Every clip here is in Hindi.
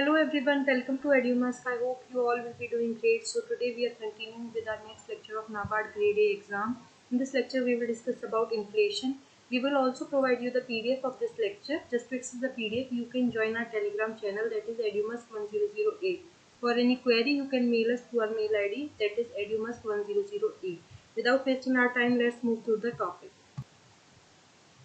Hello everyone, welcome to EduMask. I hope you all will be doing great. So today we are continuing with our next lecture of NABARD Grade A exam. In this lecture we will discuss about inflation. We will also provide you the PDF of this lecture. Just to access the PDF, you can join our Telegram channel, that is EduMask1008. For any query, you can mail us to our mail ID, that is EduMask1008. Without wasting our time, let's move to the topic.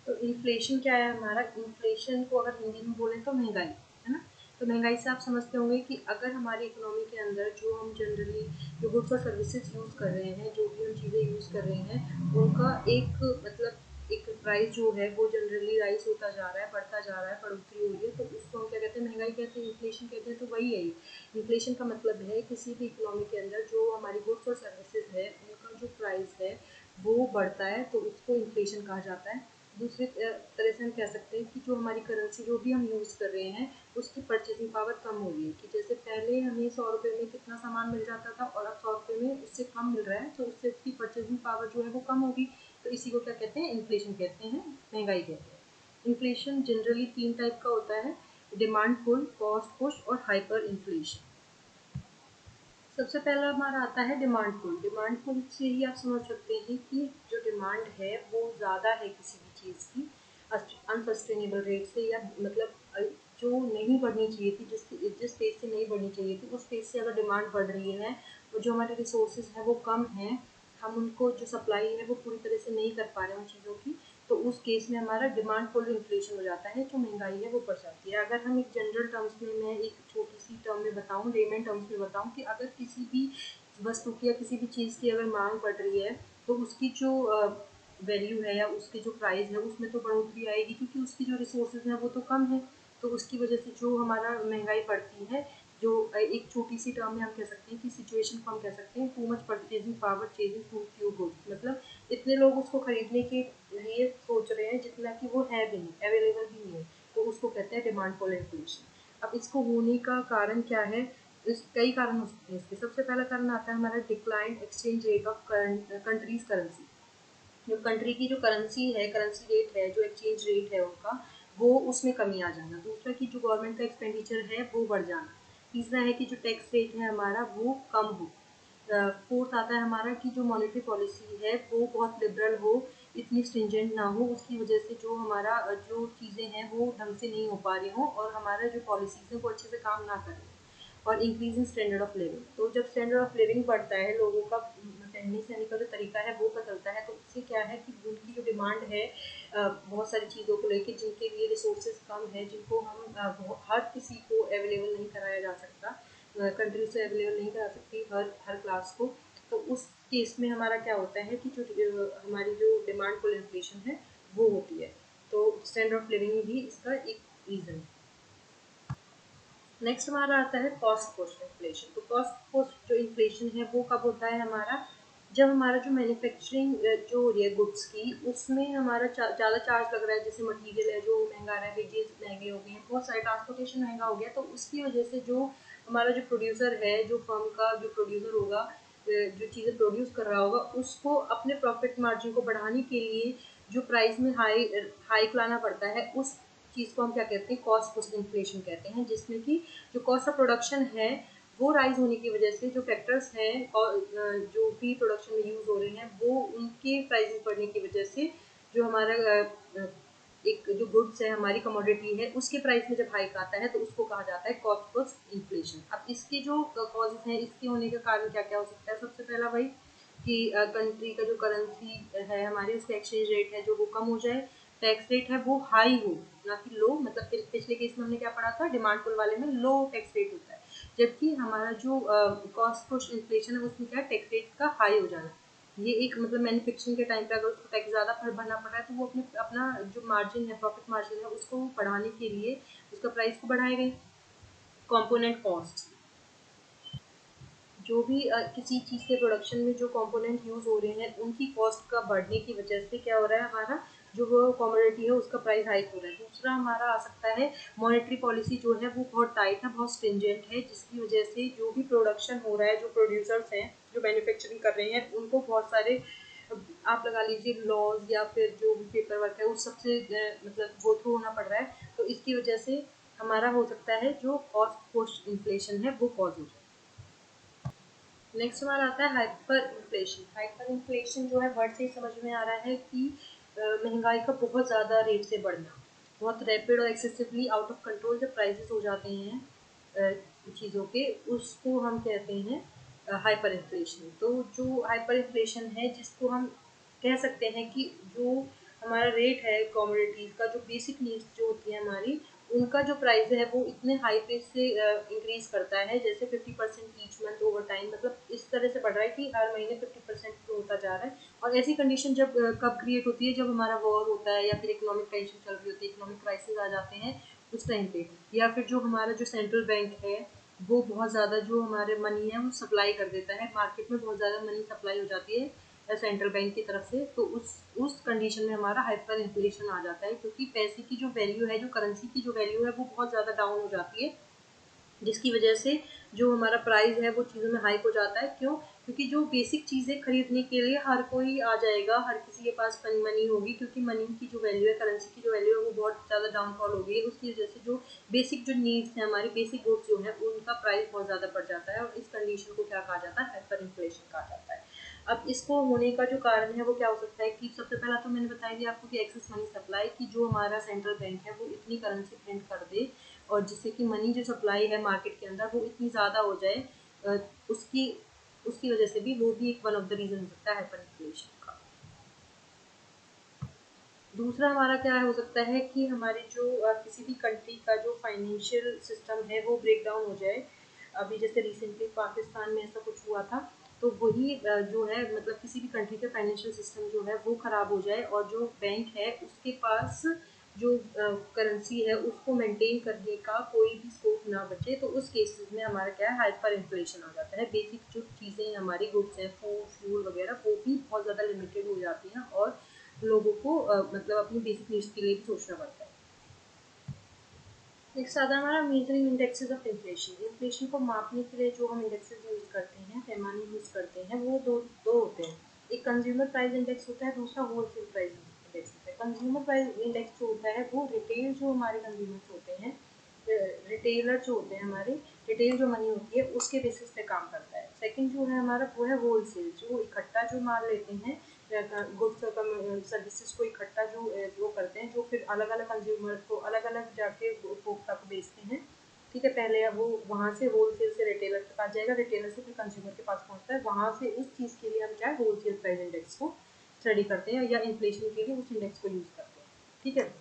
तो इन्फ्लेशन क्या है हमारा? इन्फ्लेशन को अगर हिंदी में बोलें तो महंगाई है ना। तो महंगाई से आप समझते होंगे कि अगर हमारी इकोनॉमी के अंदर जो हम जनरली जो गुड्स और सर्विसेज यूज़ कर रहे हैं, जो भी हम चीज़ें यूज़ कर रहे हैं, उनका एक प्राइस जो है वो जनरली राइज होता जा रहा है, बढ़ता जा रहा है, बढ़ोतरी हो रही है, तो उसको हम क्या कहते हैं? महंगाई कहते हैं, इन्फ्लेशन कहते हैं। तो वही है, इन्फ्लेशन का मतलब है किसी भी इकोनॉमी के अंदर जो हमारी गुड्स और सर्विसेज है उनका जो प्राइस है वो बढ़ता है, तो उसको इन्फ्लेशन कहा जाता है। दूसरी तरह से हम कह सकते हैं कि जो हमारी करेंसी जो भी हम यूज़ कर रहे हैं उसकी परचेजिंग पावर कम हो रही है, कि जैसे पहले हमें 100 रुपये में कितना सामान मिल जाता था और अब 100 रुपये में उससे कम मिल रहा है, तो उससे उसकी परचेजिंग पावर जो है वो कम होगी। तो इसी को क्या कहते हैं? इन्फ्लेशन कहते हैं, महंगाई कहते हैं। इन्फ्लेशन जनरली 3 टाइप का होता है: डिमांड पुल, कॉस्ट पुश और हाइपर इन्फ्लेशन। सबसे पहला हमारा आता है डिमांड पुल। डिमांड पुल से ही आप समझ सकते हैं कि जो डिमांड है वो ज़्यादा है किसी भी चीज़ की अनसस्टेनेबल रेट से, या मतलब जो नहीं बढ़नी चाहिए थी, जिस पेज से नहीं बढ़नी चाहिए थी उस पेज से अगर डिमांड बढ़ रही है और जो हमारे रिसोर्सेज हैं वो कम हैं, हम उनको जो सप्लाई है वो पूरी तरह से नहीं कर पा रहे हैं उन चीज़ों की, तो उस केस में हमारा डिमांड पुल इन्फ्लेशन हो जाता है, जो महंगाई है वो बढ़ जाती है। अगर हम एक जनरल टर्म्स में, मैं एक छोटी सी टर्म में बताऊं, लेमन टर्म्स में बताऊं, कि अगर किसी भी वस्तु की या किसी भी चीज़ की अगर मांग बढ़ रही है तो उसकी जो वैल्यू है या उसकी जो प्राइस है उसमें तो बढ़ोतरी आएगी, क्योंकि उसकी जो रिसोर्सेज हैं वो तो कम है, तो उसकी वजह से जो हमारा महंगाई बढ़ती है, जो एक छोटी सी टर्म में हम कह सकते हैं कि सिचुएशन को हम कह सकते हैं too much purchasing power chasing too few goods, मतलब इतने लोग उसको खरीदने के लिए सोच रहे हैं जितना कि वो है भी नहीं, अवेलेबल भी नहीं है, तो उसको कहते हैं डिमांड पुल इन्फ्लेशन। अब इसको होने का कारण क्या है? इस कई कारण हो सकते हैं इसके। सबसे पहला कारण आता है हमारा decline exchange rate of countries currency. जो कंट्री की जो करेंसी है, करेंसी रेट है, जो एक्सचेंज रेट है उनका, वो उसमें कमी आ जाना। दूसरा कि जो गवर्नमेंट का एक्सपेंडिचर है वो बढ़ जाना। तीसरा है कि जो टैक्स रेट है हमारा वो कम हो। फोर्थ आता है हमारा कि जो मॉनेटरी पॉलिसी है वो बहुत लिबरल हो, इतनी स्ट्रिंजेंट ना हो, उसकी वजह से जो हमारा जो चीज़ें हैं वो ढंग से नहीं हो पा रही हों और हमारा जो पॉलिसीज़ है वो अच्छे से काम ना करें। और increase in standard of living, तो जब स्टैंडर्ड ऑफ लिविंग बढ़ता है, लोगों का रहने सहने का जो तरीका है वो बदलता है, तो उससे क्या है कि उनकी जो डिमांड है बहुत सारी चीज़ों को लेकर, जिनके लिए रिसोर्सेज कम है, जिनको हम हर किसी को अवेलेबल नहीं कराया जा सकता, कंट्री से अवेलेबल नहीं करा सकती हर हर क्लास को, तो उस केस में हमारा क्या होता है कि जो हमारी जो डिमांड पुल इन्फ्लेशन है वो होती है। तो स्टैंडर्ड ऑफ लिविंग भी इसका एक रीज़न है। नेक्स्ट हमारा आता है कॉस्ट पुश इन्फ्लेशन। तो कॉस्ट पुश जो इन्फ्लेशन है वो कब होता है हमारा? जब हमारा जो मैन्युफैक्चरिंग जो हो रही है गुड्स की, उसमें हमारा ज़्यादा चार्ज लग रहा है, जैसे मटेरियल है जो महंगा रहा है, वेजेस महंगे हो गए हैं, बहुत सारे ट्रांसपोर्टेशन महंगा हो गया, तो उसकी वजह से जो हमारा जो प्रोड्यूसर है, जो फर्म का जो प्रोड्यूसर होगा, जो चीज़ें प्रोड्यूस कर रहा होगा, उसको अपने प्रॉफिट मार्जिन को बढ़ाने के लिए जो प्राइस में हाइक लाना पड़ता है, उस चीज़ को हम क्या कहते हैं? कॉस्ट पुश इन्फ्लेशन कहते हैं, जिसमें कि जो कॉस्ट ऑफ प्रोडक्शन है वो राइज होने की वजह से जो फैक्टर्स हैं और जो भी प्रोडक्शन में यूज़ हो रहे हैं वो उनके प्राइसेस बढ़ने की वजह से जो हमारा एक जो गुड्स है, हमारी कमोडिटी है, उसके प्राइस में जब हाइक आता है तो उसको कहा जाता है कॉस्ट पुश इन्फ्लेशन। अब इसके जो कॉजेज हैं, इसके होने का कारण क्या क्या हो सकता है? सबसे पहला भाई कि कंट्री का जो करेंसी है हमारी, उसका एक्सचेंज रेट है जो वो कम हो जाए, टैक्स रेट है वो हाई हो, ना कि लो, मतलब पिछले केस में हमने क्या पढ़ा था, डिमांड पुल वाले में लो टैक्स रेट होता है, जबकि हमारा जो कॉस्ट पुश इन्फ्लेशन है उसमें क्या है? टैक्स रेट का हाई हो जाना। ये एक मतलब मैन्युफैक्चरिंग के टाइम पे अगर उसको टैक्स ज़्यादा भरना पड़ रहा है तो वो अपना जो मार्जिन है, प्रॉफिट मार्जिन है, उसको बढ़ाने के लिए उसका प्राइस को बढ़ाएगा। कॉम्पोनेंट कॉस्ट, जो भी किसी चीज़ के प्रोडक्शन में जो कंपोनेंट यूज़ हो रहे हैं उनकी कॉस्ट का बढ़ने की वजह से क्या हो रहा है, हमारा जो वो कमोडिटी है उसका प्राइस हाइक हो रहा है। दूसरा हमारा आ सकता है मॉनेटरी पॉलिसी जो है वो बहुत टाइट है, बहुत स्ट्रिंजेंट है, जिसकी वजह से जो भी प्रोडक्शन हो रहा है, जो प्रोड्यूसर्स हैं, जो मैन्युफैक्चरिंग कर रहे हैं, उनको बहुत सारे आप लगा लीजिए लॉज या फिर जो भी पेपर वर्क है उस सबसे मतलब गो थ्रू होना पड़ रहा है, तो इसकी वजह से हमारा हो सकता है जो कॉस्ट पुश इन्फ्लेशन है वो कॉज हो जाए। नेक्स्ट हमारा आता है हाइपर इन्फ्लेशन। हाइपर इन्फ्लेशन जो है वर्ड से ही समझ में आ रहा है कि महंगाई का बहुत ज़्यादा रेट से बढ़ना, बहुत रैपिड और एक्सेसिवली आउट ऑफ कंट्रोल जब प्राइसेस हो जाते हैं चीज़ों के, उसको हम कहते हैं हाइपर इन्फ्लेशन। तो जो हाइपर इन्फ्लेशन है जिसको हम कह सकते हैं कि जो हमारा रेट है कमोडिटीज़ का, जो बेसिक नीड्स जो होती है हमारी, उनका जो प्राइस है वो इतने हाई पेस से इंक्रीज करता है, जैसे 50% ईच मंथ ओवर टाइम, मतलब इस तरह से बढ़ रहा है कि हर महीने 50% होता जा रहा है। और ऐसी कंडीशन जब कब क्रिएट होती है, जब हमारा वॉर होता है या फिर इकोनॉमिक टेंशन चल रही होती है, इकोनॉमिक क्राइसिस आ जाते हैं उस टाइम पे, या फिर जो हमारा जो सेंट्रल बैंक है वो बहुत ज़्यादा जो हमारे मनी है वो सप्लाई कर देता है, मार्केट में बहुत ज़्यादा मनी सप्लाई हो जाती है सेंट्रल बैंक की तरफ से, तो उस कंडीशन में हमारा हाइपर इन्फ्लेशन आ जाता है, क्योंकि पैसे की जो वैल्यू है, जो करेंसी की जो वैल्यू है वो बहुत ज़्यादा डाउन हो जाती है, जिसकी वजह से जो हमारा प्राइस है वो चीज़ों में हाइक हो जाता है। क्यों? क्योंकि जो बेसिक चीज़ें खरीदने के लिए हर कोई आ जाएगा, हर किसी के पास मनी होगी, क्योंकि मनी की जो वैल्यू है, करेंसी की जो वैल्यू है वो बहुत ज़्यादा डाउनफॉल हो गई है, उसकी वजह से जो बेसिक जो नीड्स हैं हमारी, बेसिक गुड्स जो है उनका प्राइस बहुत ज़्यादा बढ़ जाता है, और इस कंडीशन को क्या कहा जाता है? हाइपर इन्फ्लेशन कहा जाता है। अब इसको होने का जो कारण है वो क्या हो सकता है कि सबसे पहला तो मैंने बताया दिया आपको कि एक्सेस मनी सप्लाई, की जो हमारा सेंट्रल बैंक है वो इतनी करेंसी प्रिंट कर दे और जिससे कि मनी जो सप्लाई है मार्केट के अंदर वो इतनी ज़्यादा हो जाए, उसकी उसकी वजह से भी वो भी एक वन ऑफ द रीज़न हो सकता है हाइपर इन्फ्लेशन का। दूसरा हमारा क्या हो सकता है कि हमारी जो किसी भी कंट्री का जो फाइनेंशियल सिस्टम है वो ब्रेक डाउन हो जाए। अभी जैसे रिसेंटली पाकिस्तान में ऐसा कुछ हुआ था, तो वही जो है मतलब किसी भी कंट्री का फाइनेंशियल सिस्टम जो है वो ख़राब हो जाए और जो बैंक है उसके पास जो करेंसी है उसको मेंटेन करने का कोई भी स्कोप ना बचे, तो उस केसेस में हमारा क्या है? हाइपर इन्फ्लेशन आ जाता है। बेसिक जो चीज़ें हमारी गुड्स हैं, फूड फ्यूल वगैरह, वो भी बहुत ज़्यादा लिमिटेड हो जाती हैं और लोगों को मतलब अपनी बेसिक नीड्स के लिए भी सोचना पड़ता है। नेक्स्ट आता है हमारा measuring indexes of inflation. Inflation को मापने के लिए जो हम इंडेक्सेस यूज़ करते हैं, पैमाने यूज़ करते हैं, वो दो होते हैं। एक कंज्यूमर प्राइस इंडेक्स होता है, दूसरा होलसेल प्राइस इंडेक्स होता है। कंज्यूमर प्राइस इंडेक्स जो होता है वो रिटेल जो हमारे कंज्यूमर्स होते हैं, रिटेलर जो होते हैं हमारे, रिटेल जो मनी होती है उसके बेसिस पे काम करता है। सेकंड जो है हमारा वो है होलसेल, जो इकट्ठा जो माल लेते हैं, गुड्स और सर्विसेज को इकट्ठा जो वो करते हैं, जो फिर अलग अलग कंज्यूमर को अलग अलग जाके उपभोक्ता को बेचते हैं। ठीक है, पहले वो वहाँ से होलसेल से रिटेलर के पास जाएगा, रिटेलर से फिर कंज्यूमर के पास पहुँचता है, वहाँ से उस चीज़ के लिए हम क्या है? होलसेल प्राइस इंडेक्स को स्टडी करते हैं या इन्फ्लेशन के लिए उस इंडेक्स को यूज़ करते हैं। ठीक है,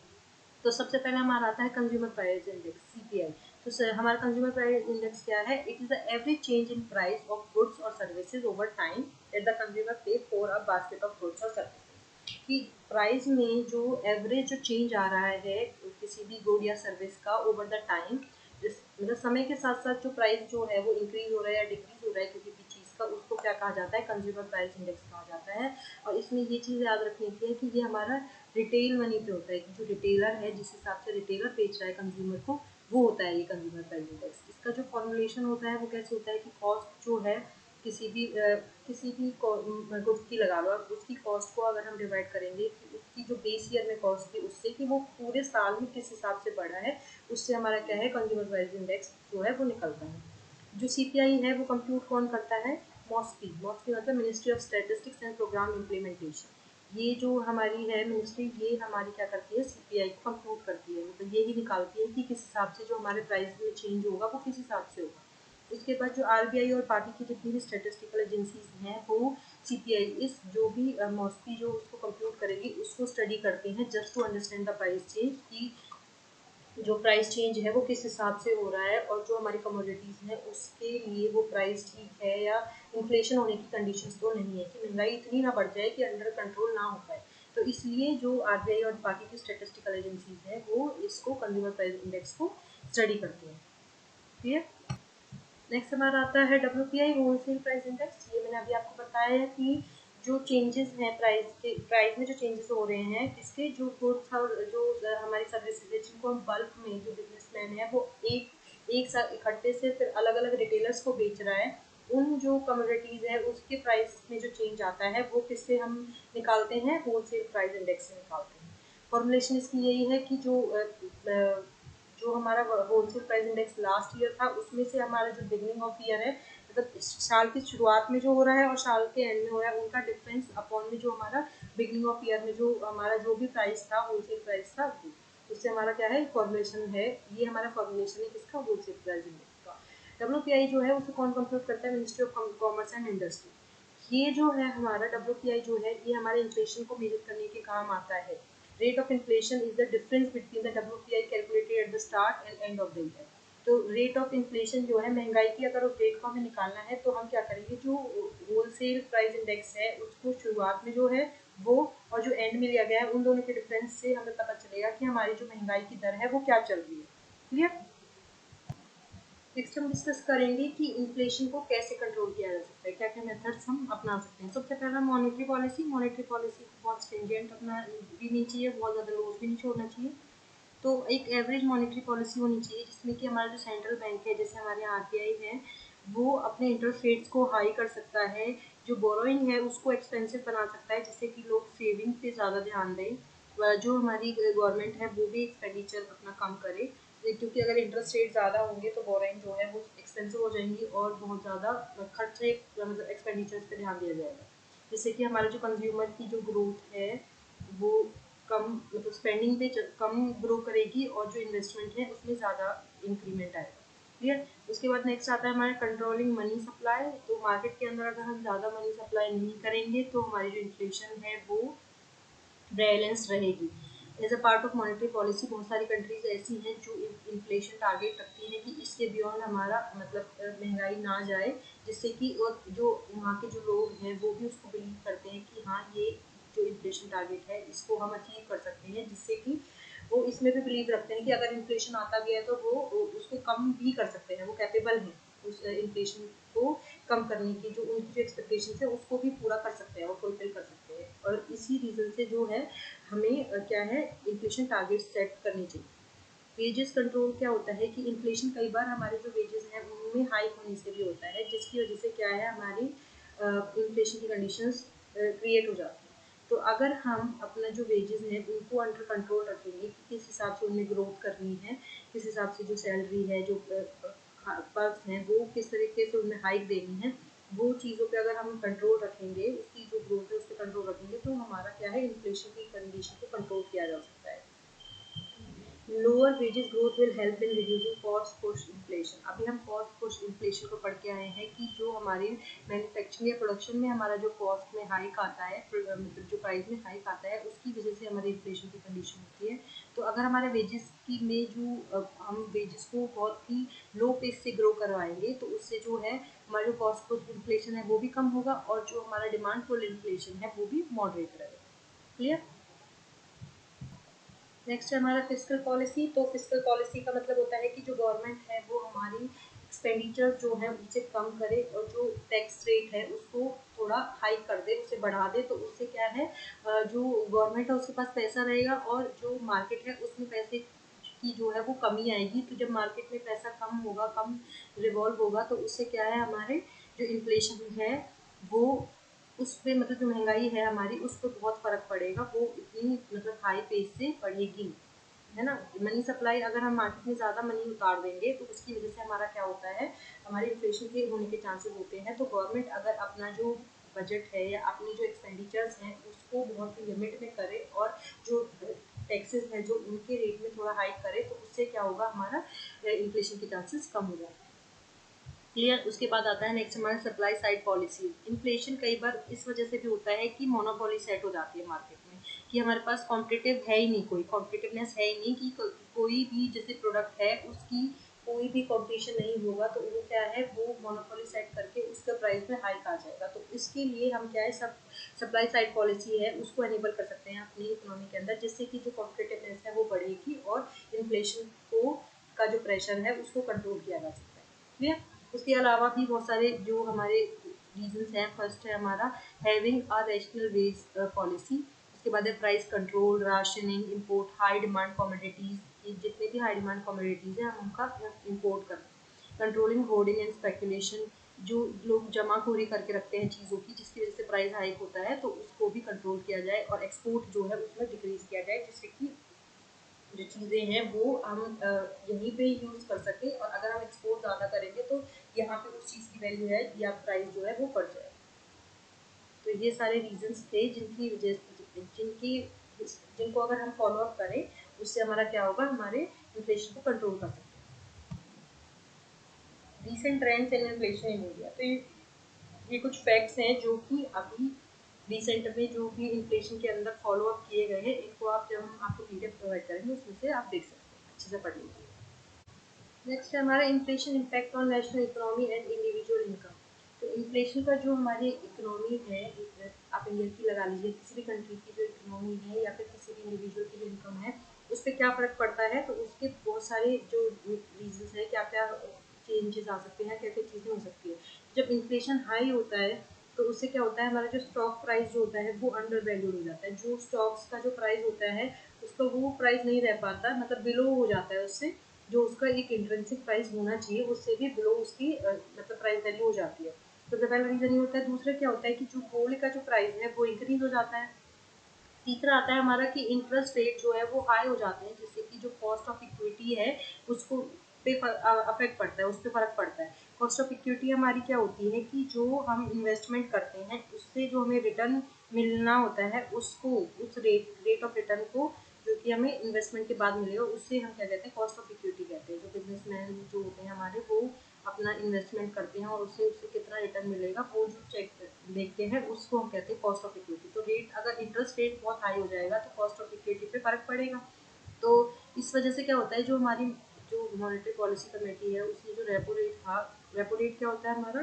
तो सबसे पहले हमारा आता है कंज्यूमर प्राइस इंडेक्स, सीपीआई। तो हमारा कंज्यूमर प्राइस इंडेक्स क्या है? It is the average change in price of goods और services over time that the consumer pay for a basket of goods और सर्विसेज। कि प्राइस में जो एवरेज जो चेंज आ रहा है किसी भी गुड या सर्विस का ओवर द टाइम, मतलब समय के साथ साथ जो प्राइस जो है वो इंक्रीज हो रहा है या डिक्रीज हो रहा है किसी भी चीज़ का, उसको क्या कहा जाता है? कंज्यूमर प्राइस इंडेक्स कहा जाता है। और इसमें ये चीज़ याद रखने की है कि ये हमारा रिटेल मनी पे होता है, कि जो रिटेलर है, जिस हिसाब से रिटेलर बेच रहा है कंज्यूमर को, वो होता है ये कंज्यूमर प्राइस इंडेक्स। इसका जो फॉर्मुलेशन होता है वो कैसे होता है कि कॉस्ट जो है किसी भी गुड्स की लगा लो आप, उसकी कॉस्ट को अगर हम डिवाइड करेंगे कि उसकी जो बेस ईयर में कॉस्ट थी उससे, कि वो पूरे साल में किस हिसाब से बढ़ा है, उससे हमारा क्या है? कंज्यूमर प्राइस इंडेक्स जो है वो निकलता है। जो सीपीआई है वो कंप्यूट कौन करता है? मॉस्पी। मॉस्पी मतलब ministry of statistics and programme implementation. ये जो हमारी है मिनिस्ट्री, ये हमारी क्या करती है? सीपीआई को कंप्यूट करती है, मतलब ये ही निकालती है कि किस हिसाब से जो हमारे प्राइस में चेंज होगा वो किस हिसाब से होगा। उसके बाद जो आरबीआई और बाकी की जितनी भी स्टैटिस्टिकल एजेंसीज हैं वो सीपीआई, इस जो भी मॉस्पी जो उसको कंप्यूट करेगी उसको स्टडी करते हैं, just to understand the price change, की जो प्राइस चेंज है वो किस हिसाब से हो रहा है और जो हमारी कमोडिटीज़ हैं उसके लिए वो प्राइस ठीक है या इन्फ्लेशन होने की कंडीशंस तो नहीं है, कि महंगाई इतनी ना बढ़ जाए कि अंडर कंट्रोल ना हो पाए। तो इसलिए जो आरबीआई और बाकी की स्टैटिस्टिकल एजेंसीज हैं वो इसको कंज्यूमर प्राइस इंडेक्स को स्टडी करती हैं। ठीक है, नेक्स्ट हमारा आता है डब्ल्यूपीआई, होलसेल प्राइस इंडेक्स। ये मैंने अभी आपको बताया है कि जो चेंजेस हैं प्राइस में जो चेंजेस हो रहे हैं, किसके? जो गुड्स और जो हमारी सर्विसेज है, जिनको हम बल्क में, जो बिजनेसमैन है वो एक साथ इकट्ठे से फिर अलग अलग रिटेलर्स को बेच रहा है, उन जो कमोडिटीज़ है उसके प्राइस में जो चेंज आता है वो किससे हम निकालते हैं? होलसेल प्राइस इंडेक्स से निकालते हैं। फॉर्मुलेशन इसकी यही है कि जो जो हमारा wholesale price index last year था उसमें से हमारा जो बिगनिंग ऑफ ईयर है, मतलब साल की शुरुआत में जो हो रहा है और साल के एंड में हो रहा है, उनका डिफरेंस अपॉन में जो हमारा बिगनिंग ऑफ ईयर में जो हमारा जो भी प्राइस था, होलसेल प्राइस था, उससे हमारा क्या है फॉर्मुलेशन है, ये हमारा फॉर्मुलेशन है किसका, होलसेल प्राइस इंडेक्स का। WPI जो है उसे कौन कंप्यूट करता है, ministry of commerce and industry. ये जो है हमारा WPI जो है ये हमारे इन्फ्लेशन को मेजर करने के काम आता है। Rate of inflation is the difference between the WPI calculated at the start and end of the year. तो रेट ऑफ इन्फ्लेशन जो है महंगाई की अगर उस रेट को हमें निकालना है तो हम क्या करेंगे, जो होलसेल प्राइस इंडेक्स है उसको शुरुआत में जो है वो और जो एंड में लिया गया है उन दोनों के डिफरेंस से हमें पता चलेगा कि हमारी जो महंगाई की दर है वो क्या चल रही है। क्लियर। नेक्स्ट हम डिस्कस करेंगे कि इन्फ्लेशन को कैसे कंट्रोल किया जा सकता है, क्या क्या मेथड्स हम अपना सकते हैं। सबसे पहला मॉनेटरी पॉलिसी। मॉनेटरी पॉलिसी को बहुत स्ट्रिंजेंट अपना भी नहीं चाहिए, बहुत ज़्यादा लूज भी नहीं छोड़ना चाहिए। तो एक एवरेज मॉनेटरी पॉलिसी होनी चाहिए जिसमें कि हमारा जो सेंट्रल बैंक है, जैसे हमारे RBI है, वो अपने इंटरेस्ट रेट्स को हाई कर सकता है, जो बोरोइंग है उसको एक्सपेंसिव बना सकता है जिससे कि लोग सेविंग पे ज़्यादा ध्यान दें, जो हमारी गवर्नमेंट है वो भी एक्सपेंडिचर अपना कम करे, क्योंकि अगर इंटरेस्ट रेट ज़्यादा होंगे तो बोरोइंग जो है वो एक्सपेंसिव हो जाएंगी और बहुत ज़्यादा खर्चे मतलब एक्सपेंडिचर्स पे ध्यान दिया जाएगा, जिससे कि हमारा जो कंज्यूमर की जो ग्रोथ है वो कम मतलब स्पेंडिंग पे कम ग्रो करेगी और जो इन्वेस्टमेंट है उसमें ज़्यादा इंक्रीमेंट आएगा। क्लियर। उसके बाद नेक्स्ट आता है हमारा कंट्रोलिंग मनी सप्लाई। तो मार्केट के अंदर अगर हम ज़्यादा मनी सप्लाई नहीं करेंगे तो हमारी जो इन्फ्लेशन है वो बैलेंस रहेगी। As a part of monetary policy बहुत सारी कंट्रीज ऐसी हैं जो इन्फ्लेशन टारगेट रखती हैं कि इसके बियॉन्ड हमारा मतलब महंगाई ना जाए, जिससे कि और जो वहाँ के जो लोग हैं वो भी उसको बिलीव करते हैं कि हाँ ये जो इन्फ्लेशन टारगेट है इसको हम अचीव कर सकते हैं, जिससे कि वो इसमें भी बिलीव रखते हैं कि अगर इन्फ्लेशन आता भी है तो वो उसको कम भी कर सकते हैं, वो कैपेबल हैं उस इन्फ्लेशन को कम करने की, जो उनकी जो एक्सपेक्टेशन है उसको भी पूरा कर सकते हैं और फुलफिल कर सकते हैं। और इसी रीज़न से जो है हमें क्या है इन्फ्लेशन टारगेट सेट करनी चाहिए। वेजेस कंट्रोल क्या होता है कि इन्फ्लेशन कई बार हमारे जो वेजेस हैं उनमें हाई होने से भी होता है, जिसकी वजह से क्या है हमारी इन्फ्लेशन की कंडीशंस क्रिएट हो जाती हैं। तो अगर हम अपना जो वेजेस हैं उनको अंडर कंट्रोल रखेंगे कि किस हिसाब से उनमें ग्रोथ करनी है, किस हिसाब से जो सैलरी है जो पर्क्स हैं वो किस तरीके से उनमें हाइक देनी है, वो चीज़ों पे अगर हम कंट्रोल रखेंगे, उसकी जो ग्रोथ है उस पर कंट्रोल रखेंगे तो हमारा क्या है इन्फ्लेशन की कंडीशन को कंट्रोल किया जा सकता है। Lower wages growth will help in reducing cost push inflation. अभी हम कॉस्ट पुश इन्फ्लेशन को पढ़ के आए हैं कि जो हमारे मैन्युफैक्चरिंग या प्रोडक्शन में हमारा जो कॉस्ट में हाइक आता है, मतलब जो प्राइस में हाइक आता है उसकी वजह से हमारी इन्फ्लेशन की कंडीशन होती है। तो अगर हमारे वेजेस की में जो हम वेजेस को बहुत ही लो पेस से ग्रो करवाएंगे तो उससे जो है हमारा जो कॉस्ट पुश इन्फ्लेशन है वो भी कम होगा और जो हमारा डिमांड पुल इन्फ्लेशन है वो भी मॉडरेट रहेगा। क्लियर। नेक्स्ट है हमारा फिस्कल पॉलिसी। तो फिस्कल पॉलिसी का मतलब होता है कि जो गवर्नमेंट है वो हमारी एक्सपेंडिचर जो है उसे कम करे और जो टैक्स रेट है उसको थोड़ा हाई कर दे, उसे बढ़ा दे, तो उससे क्या है जो गवर्नमेंट है उसके पास पैसा रहेगा और जो मार्केट है उसमें पैसे की जो है वो कमी आएगी। तो जब मार्केट में पैसा कम होगा, कम रिवॉल्व होगा, तो उससे क्या है हमारे जो इन्फ्लेशन है वो उस पे मतलब जो महंगाई है हमारी उस पर बहुत फर्क पड़ेगा, वो इतनी मतलब हाई पेस से बढ़ेगी नहीं, है ना। मनी सप्लाई अगर हम मार्केट में ज़्यादा मनी उतार देंगे तो उसकी वजह से हमारा क्या होता है, हमारे इन्फ्लेशन के होने के चांसेस होते हैं। तो गवर्नमेंट अगर अपना जो बजट है या अपनी जो एक्सपेंडिचर्स हैं उसको बहुत ही लिमिट में करे और जो टैक्सेस हैं जो उनके रेट में थोड़ा हाइक करे, तो उससे क्या होगा हमारा इन्फ्लेशन के चांसेस कम हो जाएंगे। क्लियर। उसके बाद आता है नेक्स्ट हमारा सप्लाई साइड पॉलिसी। इन्फ्लेशन कई बार इस वजह से भी होता है कि मोनोपोली सेट हो जाती है मार्केट में, कि हमारे पास कॉम्पिटिटिव है ही नहीं, कोई कॉम्पिटिटिवनेस है ही नहीं कि कोई भी जैसे प्रोडक्ट है उसकी कोई भी कॉम्पिटिशन नहीं होगा, तो वो क्या है वो मोनोपोली सेट करके उसका प्राइस में हाइक आ जाएगा। तो इसके लिए हम क्या है सप्लाई साइड पॉलिसी है उसको एनेबल कर सकते हैं अपनी इकोनॉमी के अंदर, जिससे कि जो कॉम्पिटिटिवनेस है वो बढ़ेगी और इन्फ्लेशन को का जो प्रेशर है उसको कंट्रोल किया जा सकता है। क्लियर। उसके अलावा भी बहुत सारे जो हमारे रीजंस हैं। फर्स्ट है हमारा having a rational wage policy. उसके बाद है price control, rationing, import high demand commodities, जितने भी हाई डिमांड कमोडिटीज़ हैं हम उनका इंपोर्ट करते हैं। कंट्रोलिंग होर्डिंग एंड स्पेकुलेशन, जो लोग जमाखोरी करके रखते हैं चीज़ों की जिसकी वजह से प्राइस हाइक होता है, तो उसको भी कंट्रोल किया जाए और एक्सपोर्ट जो है उसमें डिक्रीज किया जाए, जिससे कि जो चीज़ें हैं वो हम यहीं पे यूज़ कर सकें, और अगर हम एक्सपोर्ट ज़्यादा करेंगे तो यहाँ पे उस चीज़ की वैल्यू है या प्राइस जो है वो बढ़ जाएगा। तो ये सारे रीजंस थे जिनकी वजह जिनको अगर हम फॉलो अप करें उससे हमारा क्या होगा, हमारे इन्फ्लेशन को कंट्रोल कर सकते हैं। Recent trends in inflation in India, तो ये कुछ फैक्ट्स हैं जो कि अभी रिसेंट में जो भी इन्फ्लेशन के अंदर फॉलो अप किए गए हैं, इनको आप जब हम आपको पीडीएफ प्रोवाइड करेंगे उसमें से आप देख सकते हैं, अच्छे से पढ़ लीजिए। नेक्स्ट है हमारा inflation impact on national economy and individual income. तो इन्फ्लेशन का जो हमारी इकोनॉमी है, आप इंडिया की लगा लीजिए, किसी भी कंट्री की जो इकोनॉमी है या फिर किसी भी इंडिविजुअल की जो इनकम है उस पर क्या फ़र्क पड़ता है, तो उसके बहुत सारे जो रीजंस है, क्या क्या चेंजेस आ सकते हैं, क्या क्या चीज़ें हो सकती है। जब इन्फ्लेशन हाई होता है तो उससे क्या होता है, हमारा जो स्टॉक प्राइस जो होता है वो अंडर वैल्यूड हो जाता है। जो स्टॉक्स का जो प्राइस होता है उसका वो प्राइस नहीं रह पाता, मतलब बिलो हो जाता है उससे, जो उसका एक इंट्रिंसिक प्राइस होना चाहिए उससे भी बिलो उसकी मतलब प्राइस वैल्यू हो जाती है। तो पहला रीज़न ये होता है। दूसरा क्या होता है कि जो गोल्ड का जो प्राइस है वो इंक्रीज हो जाता है। तीसरा आता है हमारा कि इंटरेस्ट रेट जो है वो हाई हो जाते हैं, जिससे कि जो कॉस्ट ऑफ इक्विटी है उसको पे अफेक्ट पड़ता है, उस पर फर्क पड़ता है। कॉस्ट ऑफ इक्विटी हमारी क्या होती है कि जो हम इन्वेस्टमेंट करते हैं उससे जो हमें रिटर्न मिलना होता है उसको, उस रेट ऑफ रिटर्न को जो कि हमें इन्वेस्टमेंट के बाद मिलेगा उससे हम क्या कहते हैं, कॉस्ट ऑफ इक्विटी कहते हैं। जो बिजनेसमैन जो होते हैं हमारे, वो अपना इन्वेस्टमेंट करते हैं और उससे उससे कितना रिटर्न मिलेगा वो जो चेक देखते हैं उसको हम कहते हैं कॉस्ट ऑफ इक्विटी। तो रेट, अगर इंटरेस्ट रेट बहुत हाई हो जाएगा तो कॉस्ट ऑफ इक्विटी पे फर्क पड़ेगा। तो इस वजह से क्या होता है, जो हमारी जो मॉनेटरी पॉलिसी कमेटी है उसने जो रेपो रेट था, रेपो रेट क्या होता है हमारा,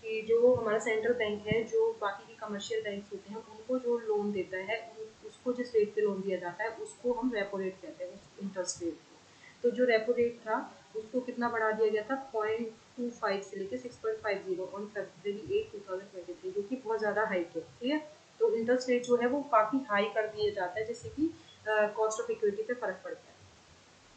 कि जो हमारा सेंट्रल बैंक है जो बाकी के कमर्शियल बैंक होते हैं उनको जो लोन देता है उसको जिस रेट पे लोन दिया जाता है उसको हम रेपो रेट कहते हैं, उस इंटरेस्ट रेट को। तो जो रेपो रेट था उसको कितना बढ़ा दिया गया था, 0.25 से लेकर 6.50 ऑन February 8, 2023, जो कि बहुत ज़्यादा हाइक है। ठीक है, तो इंटरेस्ट रेट जो है वो काफ़ी हाई कर दिया जाता है, जिससे कि कॉस्ट ऑफ इक्विटी पे फर्क पड़ता है।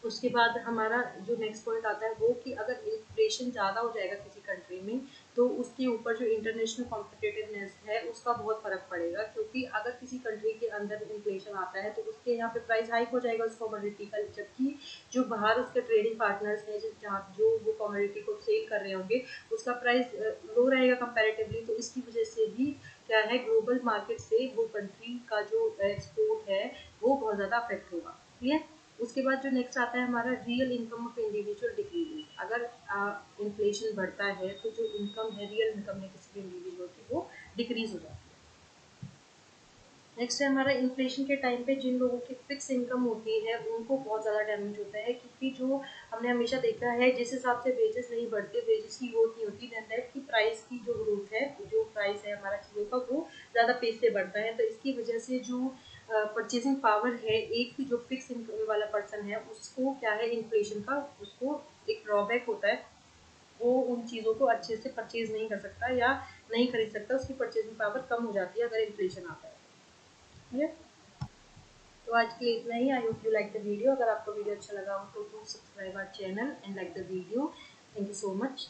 उसके बाद हमारा जो नेक्स्ट पॉइंट आता है वो कि अगर इन्फ्लेशन ज़्यादा हो जाएगा किसी कंट्री में तो उसके ऊपर जो इंटरनेशनल कॉम्पिटिटिवनेस है उसका बहुत फ़र्क पड़ेगा, क्योंकि अगर किसी कंट्री के अंदर इन्फ्लेशन आता है तो उसके यहाँ पे प्राइस हाइक हो जाएगा उस कमोडिटी का, जबकि जो बाहर उसके ट्रेडिंग पार्टनर्स हैं जहाँ जो वो कमोडिटी को सेल कर रहे होंगे उसका प्राइस लो रहेगा कंपैरेटिवली। तो इसकी वजह से भी क्या है, ग्लोबल मार्केट से वो कंट्री का जो एक्सपोर्ट है वो बहुत ज़्यादा अफेक्ट होगा। क्लियर। उसके बाद जो नेक्स्ट आता है हमारा real income of individual decrease. अगर इन्फ्लेशन बढ़ता है तो जो इनकम है, रियल इनकम है किसी भी इंडिविजुअल की, वो डिक्रीज हो जाती है। नेक्स्ट है हमारा इन्फ्लेशन के टाइम पे जिन लोगों की फिक्स इनकम होती है उनको बहुत ज़्यादा डैमेज होता है, क्योंकि जो हमने हमेशा देखा है जिस हिसाब से वेजेस नहीं बढ़ते, वेजेस की ग्रोथ नहीं होती, देन दैट की प्राइस की जो ग्रोथ है, जो प्राइस है हमारा चीज़ों का वो ज़्यादा पेज से बढ़ता है। तो इसकी वजह से जो परचेजिंग पावर है एक जो फिक्स इनकम वाला पर्सन है उसको क्या है, इन्फ्लेशन का उसको एक ड्रॉबैक होता है, वो उन चीज़ों को अच्छे से परचेज नहीं कर सकता या नहीं खरीद सकता, उसकी परचेजिंग पावर कम हो जाती है अगर इन्फ्लेशन आता है। ठीक है, तो आज के लिए इतना ही। I hope you like the video. अगर आपको वीडियो अच्छा लगा हो तो do subscribe our channel and like the video. Thank you so much.